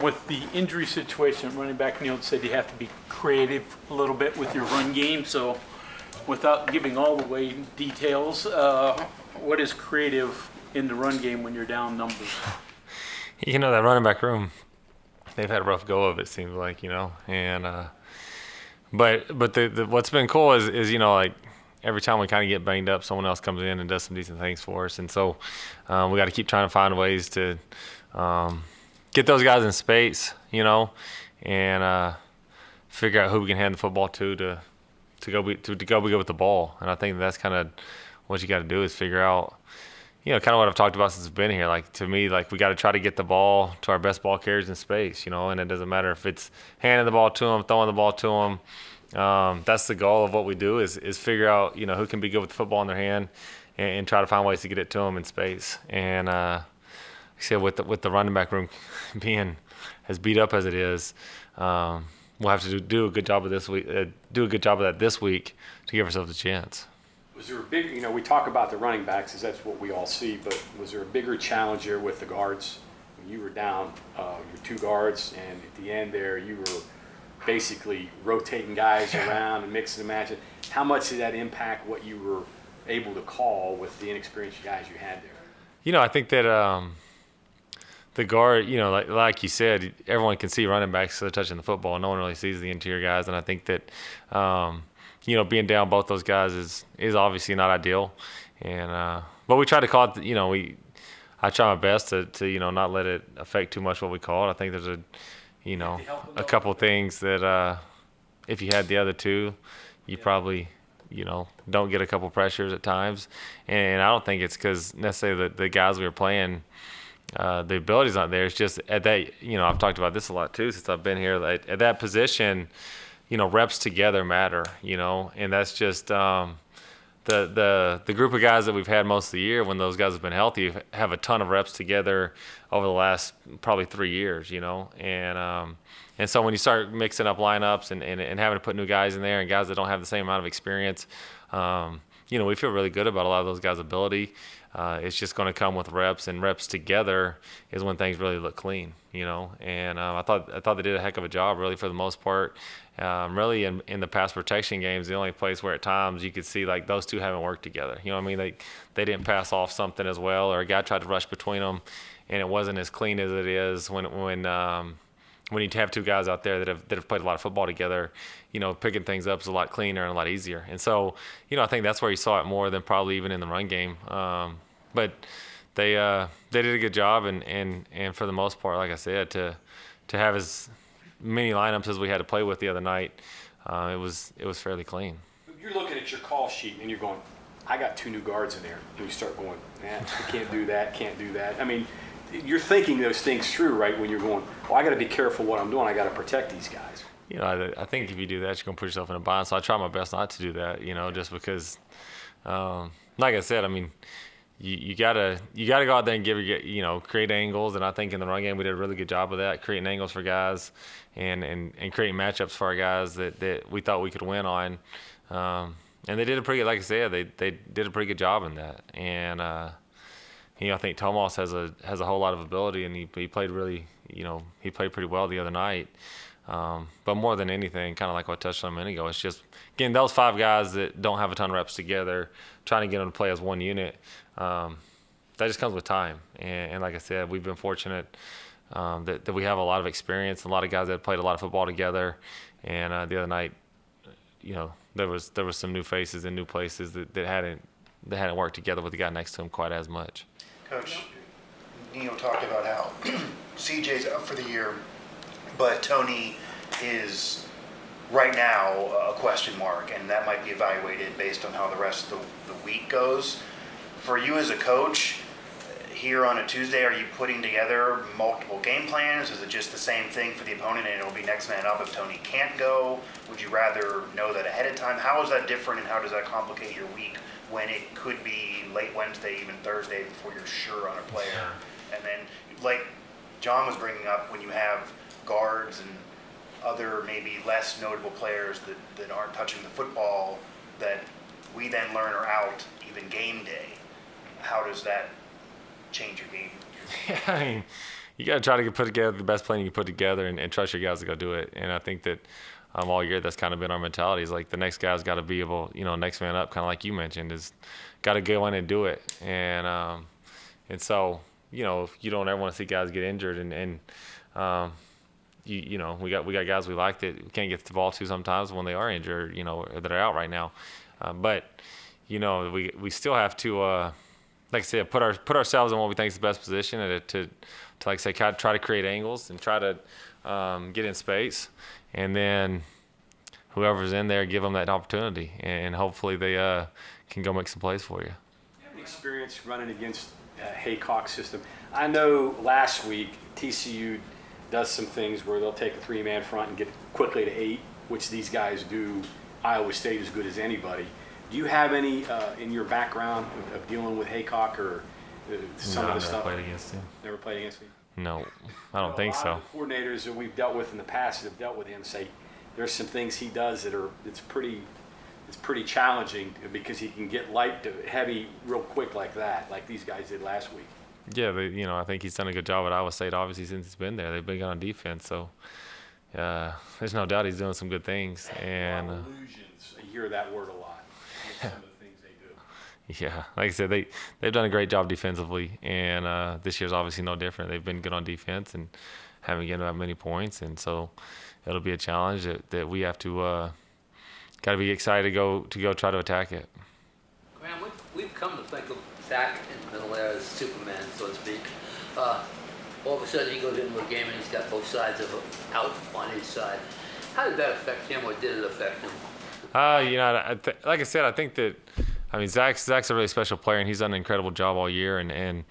With the injury situation, running back Neil said you have to be creative a little bit with your run game. So without giving all the way details, what is creative in the run game when you're down numbers? You know, that running back room, they've had a rough go of it, seems like, and but the what's been cool is like every time we kind of get banged up, someone else comes in and does some decent things for us, and so we got to keep trying to find ways to get those guys in space, and figure out who we can hand the football to go be good with the ball. And I think that's kind of what you got to do is figure out, kind of what I've talked about since I've been here. Like, to me, like, we got to try to get the ball to our best ball carriers in space, and it doesn't matter if it's handing the ball to them, throwing the ball to them. That's the goal of what we do is figure out, who can be good with the football in their hand and try to find ways to get it to them in space. And like I said, with the running back room being as beat up as it is, we'll have to do a good job of that this week to give ourselves a chance. Was there a big, we talk about the running backs as that's what we all see, but was there a bigger challenge here with the guards? When you were down your two guards, and at the end there, you were basically rotating guys around and mixing and matching. How much did that impact what you were able to call with the inexperienced guys you had there? I think that the guard, like you said, everyone can see running backs, so they're touching the football. No one really sees the interior guys, and I think that being down both those guys is obviously not ideal. And but we try to call it. I try my best to not let it affect too much what we call it. I think there's a couple things that if you had the other two, you probably don't get a couple pressures at times. And I don't think it's because necessarily the guys we were playing, the ability's not there. It's just at that, I've talked about this a lot too since I've been here. At that position, reps together matter, and that's just the group of guys that we've had most of the year when those guys have been healthy have a ton of reps together over the last probably 3 years, and so when you start mixing up lineups and having to put new guys in there and guys that don't have the same amount of experience, we feel really good about a lot of those guys' ability. It's just going to come with reps, and reps together is when things really look clean, And I thought they did a heck of a job, really, for the most part. Really, in the pass protection games, the only place where at times you could see like those two haven't worked together. They didn't pass off something as well, or a guy tried to rush between them, and it wasn't as clean as it is when you have two guys out there that have played a lot of football together. Picking things up is a lot cleaner and a lot easier. And so, I think that's where you saw it more than probably even in the run game. But they did a good job, and for the most part, like I said, to have as many lineups as we had to play with the other night, it was fairly clean. You're looking at your call sheet and you're going, I got two new guards in there, and you start going, I can't do that. I mean, you're thinking those things through, right? When you're going, I got to be careful what I'm doing. I got to protect these guys. I think if you do that, you're gonna put yourself in a bind. So I try my best not to do that. Just because, like I said, I mean, you gotta go out there and create angles. And I think in the run game we did a really good job of that, creating angles for guys and creating matchups for our guys that we thought we could win on. And they did a pretty good, like I said, they did a pretty good job in that. And I think Tomas has a whole lot of ability, and he played really, he played pretty well the other night. But more than anything, kind of like what I touched on a minute ago, it's just, again, those five guys that don't have a ton of reps together, trying to get them to play as one unit, that just comes with time. And like I said, we've been fortunate that we have a lot of experience, a lot of guys that have played a lot of football together. And the other night, there was some new faces in new places that hadn't worked together with the guy next to him quite as much. Coach, Neil talked about how CJ's up for the year, but Tony is right now a question mark, and that might be evaluated based on how the rest of the week goes. For you as a coach, here on a Tuesday, are you putting together multiple game plans? Is it just the same thing for the opponent and it'll be next man up if Tony can't go? Would you rather know that ahead of time? How is that different, and how does that complicate your week when it could be late Wednesday, even Thursday, before you're sure on a player? And then, like John was bringing up, when you have guards and other maybe less notable players that aren't touching the football that we then learn are out even game day, how does that change your game? Yeah, I mean, you got to try to put together the best plan you can put together and trust your guys to go do it. And I think that all year that's kind of been our mentality. Is like the next guy's got to be able, next man up, kind of like you mentioned, is got to go in and do it. And so you don't ever want to see guys get injured. And we got guys we like that we can't get the ball to sometimes when they are injured, or that are out right now. But we still have to, like I said, put ourselves in what we think is the best position, and to like I say, try to create angles and try to get in space, and then whoever's in there, give them that opportunity, and hopefully they can go make some plays for you. You have any experience running against Haycock's system? I know last week TCU does some things where they'll take a 3-man front and get quickly to 8, which these guys do. Iowa State as good as anybody. Do you have any in your background of dealing with Haycock or some of the stuff? Never played against him. Never played against him? No, I don't think so. A lot of the coordinators that we've dealt with in the past that have dealt with him say there's some things he does it's pretty challenging because he can get light to heavy real quick like that, like these guys did last week. Yeah, I think he's done a good job at Iowa State. Obviously, since he's been there, they've been good on defense. So there's no doubt he's doing some good things. And illusions, I hear that word a lot. Some of the things they do. Yeah, like I said, they've done a great job defensively, and this year's obviously no different. They've been good on defense and haven't given up many points, and so it'll be a challenge that we have to got to be excited to go try to attack it. Graham, we've come to think of Zach and Hilaire as Superman, so to speak. All of a sudden he goes into a game and he's got both sides of it out on his side. How did that affect him, or did it affect him? Like I said, I think that, Zach's a really special player, and he's done an incredible job all year. And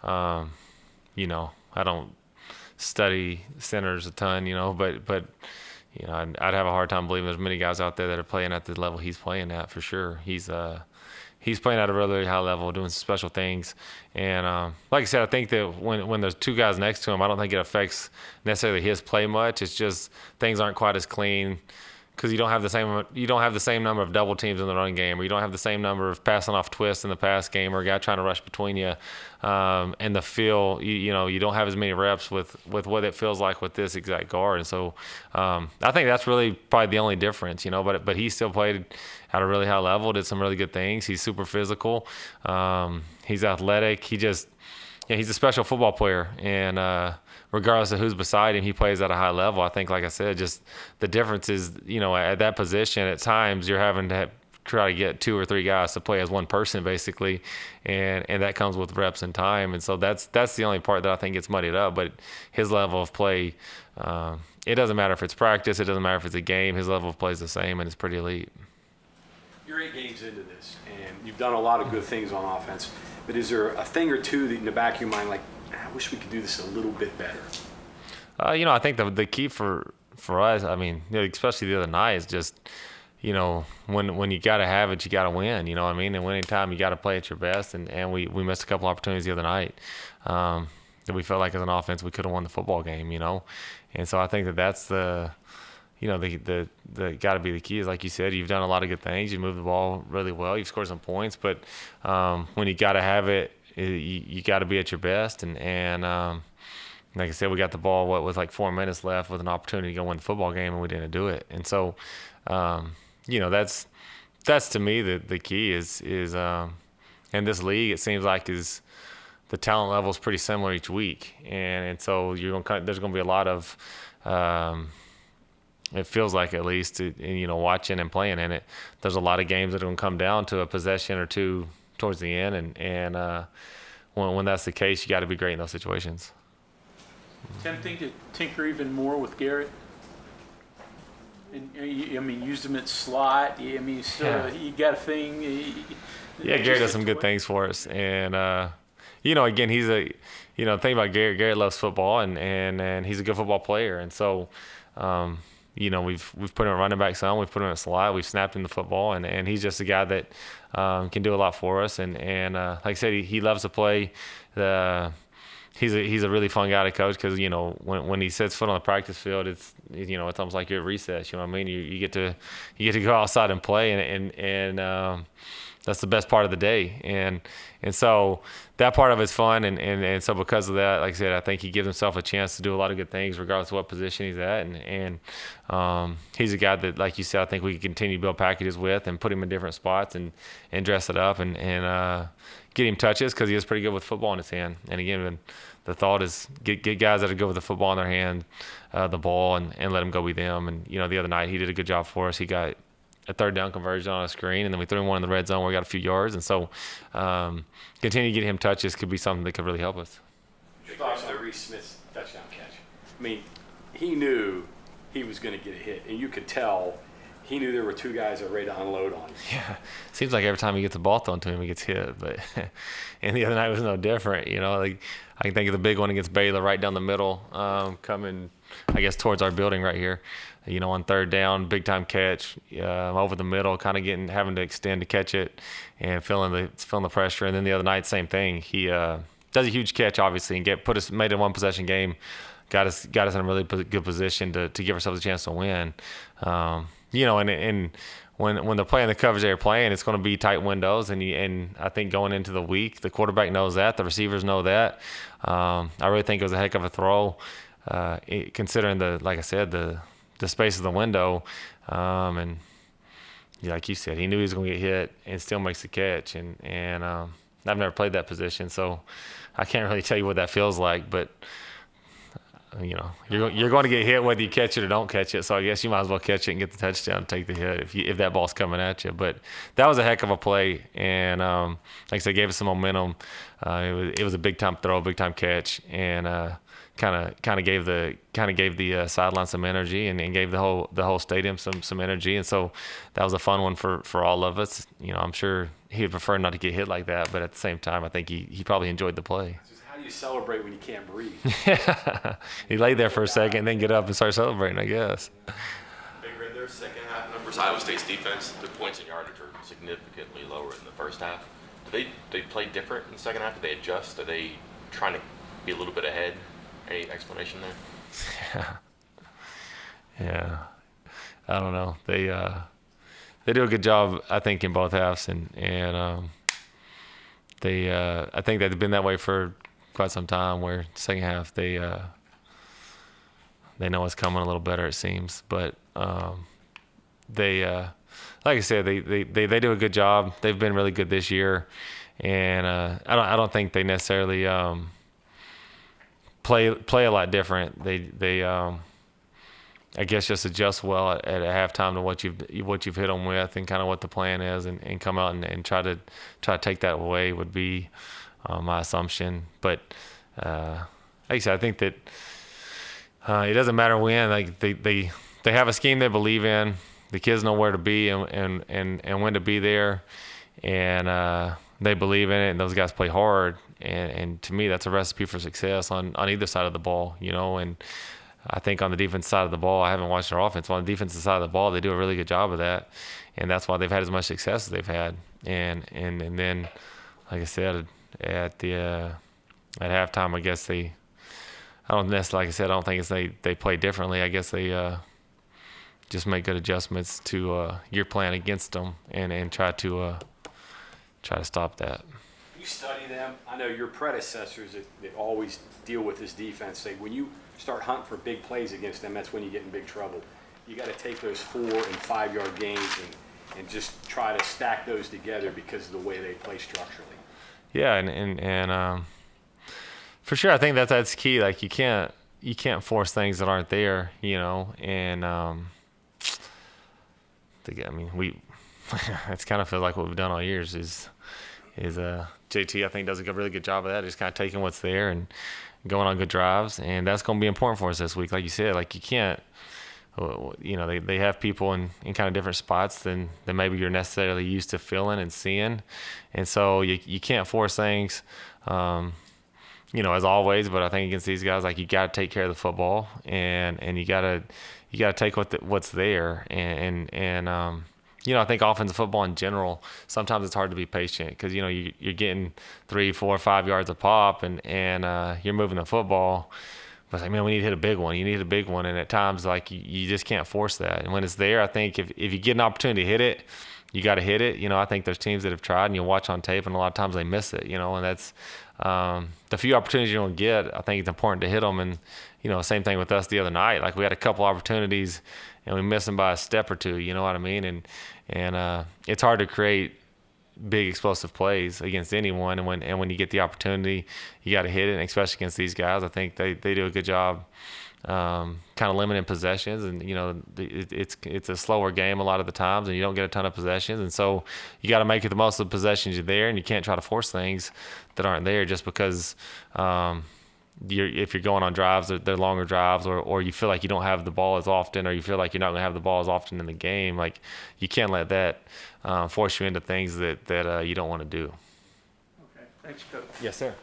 I don't study centers a ton, but I'd have a hard time believing there's many guys out there that are playing at the level he's playing at for sure. He's playing at a really, really high level, doing some special things. And like I said, I think that when there's two guys next to him, I don't think it affects necessarily his play much. It's just things aren't quite as clean because you don't have the same number of double teams in the run game, or you don't have the same number of passing off twists in the pass game, or a guy trying to rush between you. And the feel, you don't have as many reps with what it feels like with this exact guard. And so I think that's really probably the only difference, but he still played at a really high level, did some really good things. He's super physical. He's athletic. He's a special football player. And regardless of who's beside him, he plays at a high level. I think, like I said, just the difference is, at that position, at times you're having to try to get 2 or 3 guys to play as one person, basically, and that comes with reps and time. And so that's the only part that I think gets muddied up. But his level of play, it doesn't matter if it's practice, it doesn't matter if it's a game. His level of play is the same, and it's pretty elite. You're 8 games into this, and you've done a lot of good things on offense. But is there a thing or two that in the back of your mind, like, I wish we could do this a little bit better? I think the key for us, especially the other night, is just, when you got to have it, you got to win. And winning time, you got to play at your best. And we missed a couple opportunities the other night that we felt like as an offense we could have won the football game. And so I think that's the got to be the key. Is like you said, you've done a lot of good things. You moved the ball really well. You've scored some points, but when you got to have it, you got to be at your best. And like I said, we got the ball with like 4 minutes left with an opportunity to go win the football game, and we didn't do it. And so, that's to me the key is in this league, it seems like the talent level is pretty similar each week, and so there's going to be a lot of it feels like, at least, watching and playing in it, there's a lot of games that are going to come down to a possession or two towards the end, and when that's the case, you got to be great in those situations. Tempting to tinker even more with Garrett? And use him at slot. You got a thing. Garrett does some good things for us, and again, he's the thing about Garrett. Garrett loves football, and he's a good football player, and so. We've put him at running back some, we've put him at slot, we've snapped him the football, and he's just a guy that can do a lot for us. And like I said, he loves to play. He's a really fun guy to coach because when he sets foot on the practice field, it's almost like you're at recess. You know what I mean? You get to go outside and play, and that's the best part of the day. And so that part of it's fun. And so because of that, like I said, I think he gives himself a chance to do a lot of good things regardless of what position he's at. And he's a guy that, like you said, I think we can continue to build packages with and put him in different spots and dress it up and get him touches, because he is pretty good with football in his hand. And again, the thought is get guys that are good with the football in their hand, the ball, and let them go be them. And, the other night he did a good job for us. He got a third down conversion on a screen, and then we threw him one in the red zone where we got a few yards. And so continue to get him touches could be something that could really help us. Your thoughts on Reese Smith's touchdown catch? I mean, he knew he was going to get a hit, and you could tell he knew there were two guys that were ready to unload on him. Yeah, seems like every time he gets the ball thrown to him, he gets hit. But and the other night was no different. Like I can think of the big one against Baylor right down the middle, coming, I guess, towards our building right here. On third down, big time catch, over the middle, kind of having to extend to catch it, and feeling the pressure. And then the other night, same thing. He does a huge catch, obviously, and made it a one possession game. Got us in a really good position to give ourselves a chance to win. And when they're playing the coverage they're playing, it's going to be tight windows. And I think going into the week, the quarterback knows that, the receivers know that. I really think it was a heck of a throw, considering like I said, the space of the window. And like you said, he knew he was going to get hit and still makes the catch. And I've never played that position, so I can't really tell you what that feels like, but you're going to get hit whether you catch it or don't catch it. So I guess you might as well catch it and get the touchdown and take the hit if that ball's coming at you. But that was a heck of a play, and like I said, gave us some momentum. It was a big time throw, big time catch, and kind of gave the sideline some energy and gave the whole stadium some energy. And so that was a fun one for all of us. I'm sure he would prefer not to get hit like that, but at the same time, I think he probably enjoyed the play. How do you celebrate when you can't breathe? He laid there for a second and then get up and start celebrating, I guess. Big Red, their second half numbers. Iowa State's defense, the points and yardage are significantly lower in the first half. Do they play different in the second half? Do they adjust? Are they trying to be a little bit ahead? Any explanation there? Yeah. I don't know. They do a good job, I think, in both halves, and I think they've been that way for quite some time, where second half they know it's coming a little better, it seems. But they like I said, they do a good job. They've been really good this year, and I don't think they necessarily play a lot different. They I guess just adjust well at halftime to what you've hit them with and kind of what the plan is, and come out and try to take that away would be my assumption. But like I said, I think that it doesn't matter when. Like they have a scheme they believe in. The kids know where to be and when to be there, and they believe in it. And those guys play hard. And to me, that's a recipe for success on either side of the ball. And I think on the defense side of the ball, I haven't watched their offense. On the defensive side of the ball, they do a really good job of that, and that's why they've had as much success as they've had. And then, like I said, at halftime, I guess I don't necessarily, like I said, I don't think it's they play differently. I guess they just make good adjustments to your plan against them and try to stop that. You study them. I know your predecessors that always deal with this defense say when you start hunting for big plays against them, that's when you get in big trouble. You got to take those 4 and 5 yard gains and just try to stack those together because of the way they play structurally. Yeah, and for sure, I think that's key. Like you can't force things that aren't there, and we it's kind of feels like what we've done all years is JT, I think, does a really good job of that, just kind of taking what's there and going on good drives, and that's going to be important for us this week. Like you said, like you can't, they have people in kind of different spots than maybe you're necessarily used to feeling and seeing, and so you can't force things, as always. But I think against these guys, like you got to take care of the football, and you got to take what's there, and I think offensive football in general, sometimes it's hard to be patient because, you're getting 3, 4, 5 yards a pop and you're moving the football. But we need to hit a big one. You need a big one. And at times, like, you just can't force that. And when it's there, I think if you get an opportunity to hit it, you got to hit it. I think there's teams that have tried, and you watch on tape, and a lot of times they miss it. And that's the few opportunities you're going to get. I think it's important to hit them. And same thing with us the other night. Like we had a couple opportunities, and we missed them by a step or two. You know what I mean? And it's hard to create big explosive plays against anyone. And when you get the opportunity, you got to hit it. And especially against these guys, I think they do a good job. Kind of limiting possessions, and it's a slower game a lot of the times, and you don't get a ton of possessions, and so you got to make it the most of the possessions you're there, and you can't try to force things that aren't there just because if you're going on drives, they're longer drives, or you feel like you don't have the ball as often, or you feel like you're not going to have the ball as often in the game. Like you can't let that force you into things that you don't want to do. Okay, thanks, Coach. Yes, sir.